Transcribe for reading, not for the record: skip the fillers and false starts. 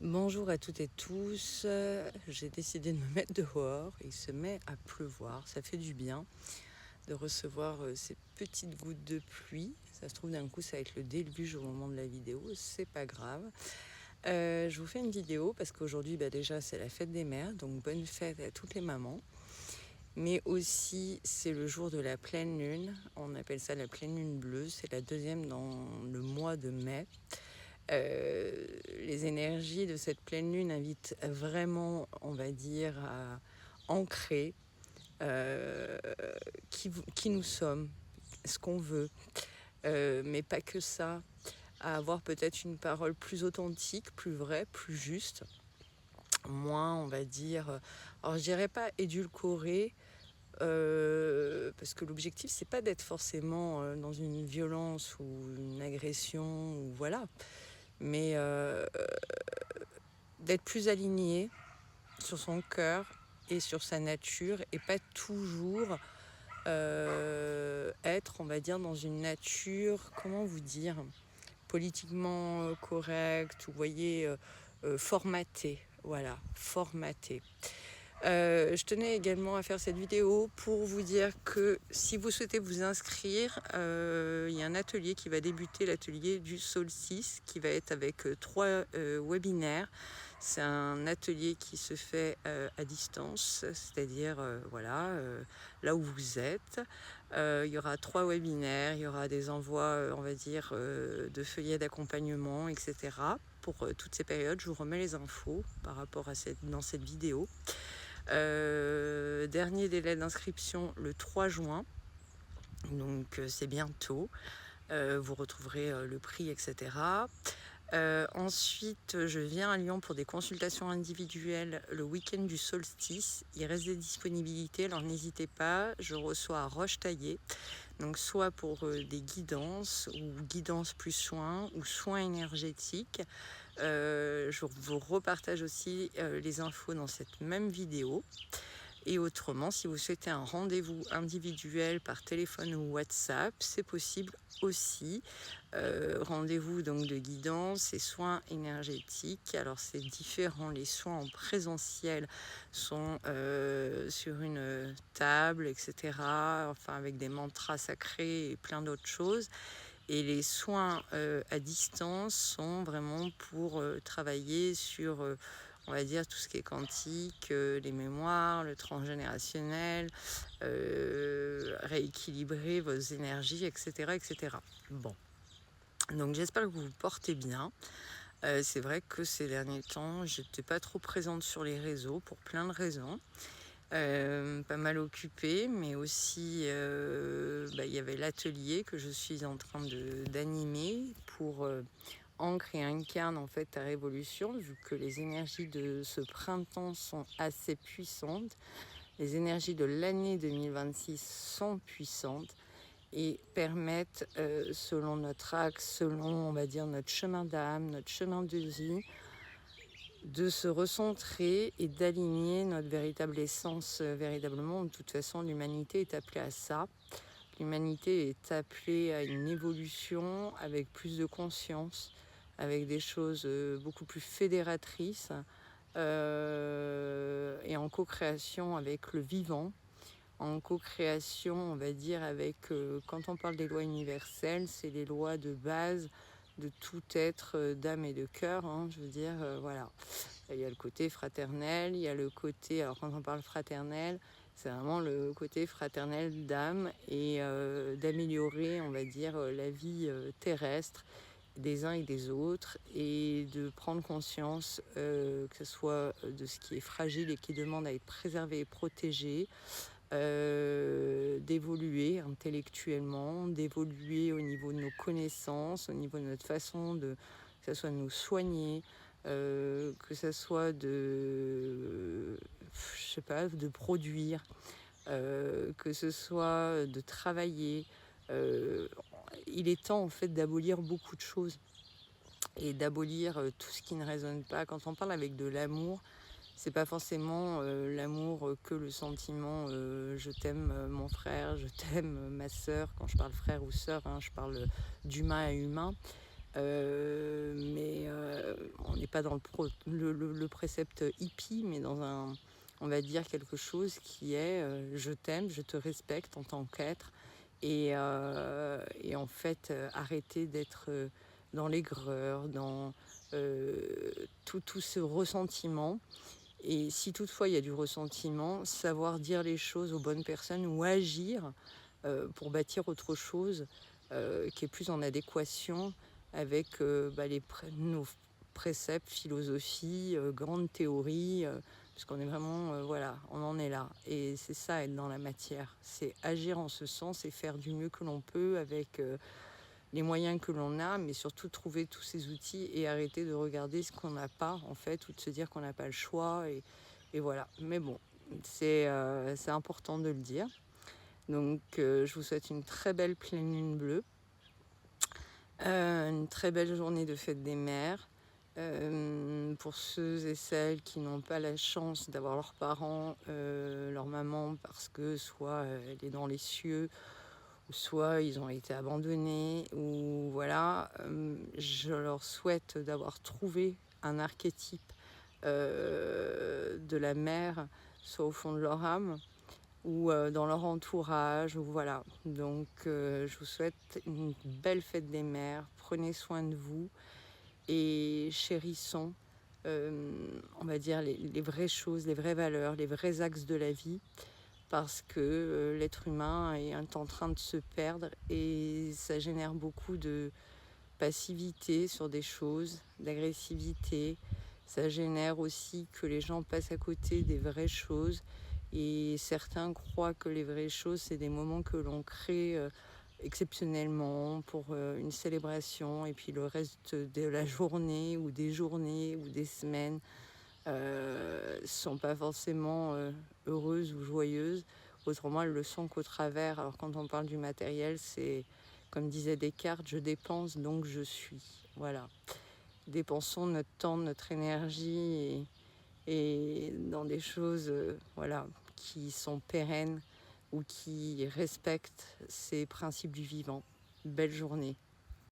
Bonjour à toutes et tous, j'ai décidé de me mettre dehors, il se met à pleuvoir, ça fait du bien de recevoir ces petites gouttes de pluie. Ça se trouve d'un coup ça va être le déluge au moment de la vidéo, c'est pas grave. Je vous fais une vidéo parce qu'aujourd'hui déjà c'est la fête des mères, donc bonne fête à toutes les mamans. Mais aussi c'est le jour de la pleine lune, on appelle ça la pleine lune bleue, c'est la deuxième dans le mois de mai. Les énergies de cette pleine lune invitent vraiment, on va dire, à ancrer qui nous sommes, ce qu'on veut, mais pas que ça, à avoir peut-être une parole plus authentique, plus vraie, plus juste, moins, on va dire, alors je dirais pas édulcorée, parce que l'objectif c'est pas d'être forcément dans une violence ou une agression ou voilà, mais d'être plus aligné sur son cœur et sur sa nature et pas toujours être, on va dire, dans une nature, comment vous dire, politiquement correcte, ou vous voyez, formatée, voilà, formatée. Je tenais également à faire cette vidéo pour vous dire que si vous souhaitez vous inscrire, il y a un atelier qui va débuter, l'atelier du solstice, qui va être avec 3 webinaires. C'est un atelier qui se fait à distance, c'est-à-dire là où vous êtes. Il y aura 3 webinaires, il y aura des envois, on va dire, de feuillets d'accompagnement, etc. Pour toutes ces périodes, je vous remets les infos par rapport à dans cette vidéo. Dernier délai d'inscription le 3 juin, donc c'est bientôt. Vous retrouverez le prix, etc. Ensuite, je viens à Lyon pour des consultations individuelles le week-end du solstice. Il reste des disponibilités, alors n'hésitez pas. Je reçois à Roche-Taillé, donc soit pour des guidances ou guidances plus soins ou soins énergétiques. Je vous repartage aussi les infos dans cette même vidéo. Et autrement, si vous souhaitez un rendez-vous individuel par téléphone ou WhatsApp, c'est possible aussi. Rendez-vous donc de guidance et soins énergétiques. Alors c'est différent, les soins en présentiel sont sur une table, etc. Enfin avec des mantras sacrés et plein d'autres choses. Et les soins à distance sont vraiment pour travailler sur, on va dire, tout ce qui est quantique, les mémoires, le transgénérationnel, rééquilibrer vos énergies, etc., etc. Bon, donc j'espère que vous vous portez bien. C'est vrai que ces derniers temps, j'étais pas trop présente sur les réseaux pour plein de raisons. Pas mal occupée, mais aussi il y avait l'atelier que je suis en train d'animer pour ancre et incarne en fait ta révolution, vu que les énergies de ce printemps sont assez puissantes. Les énergies de l'année 2026 sont puissantes et permettent, selon notre axe, selon on va dire notre chemin d'âme, notre chemin de vie, de se recentrer et d'aligner notre véritable essence véritablement. De toute façon, l'humanité est appelée à ça. L'humanité est appelée à une évolution avec plus de conscience, avec des choses beaucoup plus fédératrices et en co-création avec le vivant, en co-création, on va dire, avec, quand on parle des lois universelles, c'est les lois de base de tout être d'âme et de cœur, hein, je veux dire, voilà. Il y a le côté fraternel, il y a le côté, alors quand on parle fraternel, c'est vraiment le côté fraternel d'âme et d'améliorer, on va dire, la vie terrestre des uns et des autres et de prendre conscience que ce soit de ce qui est fragile et qui demande à être préservé et protégé, d'évoluer intellectuellement, d'évoluer au niveau de nos connaissances, au niveau de notre façon de, que ce soit de nous soigner, que ce soit de, je sais pas, de produire, que ce soit de travailler. Il est temps en fait d'abolir beaucoup de choses et d'abolir tout ce qui ne résonne pas. Quand on parle avec de l'amour, c'est pas forcément l'amour que le sentiment je t'aime mon frère, je t'aime ma sœur. Quand je parle frère ou sœur, hein, je parle d'humain à humain. Mais on n'est pas dans le précepte hippie, mais dans on va dire quelque chose qui est je t'aime, je te respecte en tant qu'être, et en fait arrêter d'être dans l'aigreur, dans tout ce ressentiment. Et si toutefois il y a du ressentiment, savoir dire les choses aux bonnes personnes ou agir pour bâtir autre chose qui est plus en adéquation avec nos préceptes, philosophies, grandes théories, parce qu'on est vraiment, voilà, on en est là. Et c'est ça, être dans la matière, c'est agir en ce sens et faire du mieux que l'on peut avec les moyens que l'on a, mais surtout trouver tous ces outils et arrêter de regarder ce qu'on n'a pas, en fait, ou de se dire qu'on n'a pas le choix, et voilà. Mais bon, c'est important de le dire. Donc je vous souhaite une très belle pleine lune bleue, une très belle journée de fête des mères. Pour ceux et celles qui n'ont pas la chance d'avoir leurs parents, leur maman, parce que soit elle est dans les cieux, ou soit ils ont été abandonnés, ou voilà, je leur souhaite d'avoir trouvé un archétype de la mère, soit au fond de leur âme, ou dans leur entourage, ou voilà. Donc je vous souhaite une belle fête des mères, prenez soin de vous et chérissons, on va dire, les vraies choses, les vraies valeurs, les vrais axes de la vie, parce que l'être humain est en train de se perdre et ça génère beaucoup de passivité sur des choses, d'agressivité. Ça génère aussi que les gens passent à côté des vraies choses, et certains croient que les vraies choses, c'est des moments que l'on crée exceptionnellement pour une célébration, et puis le reste de la journée ou des journées ou des semaines sont pas forcément heureuses ou joyeuses. Autrement, elles le sont qu'au travers. Alors quand on parle du matériel, c'est comme disait Descartes, je dépense donc je suis. Voilà. Dépensons notre temps, notre énergie et dans des choses voilà, qui sont pérennes ou qui respectent ces principes du vivant. Belle journée.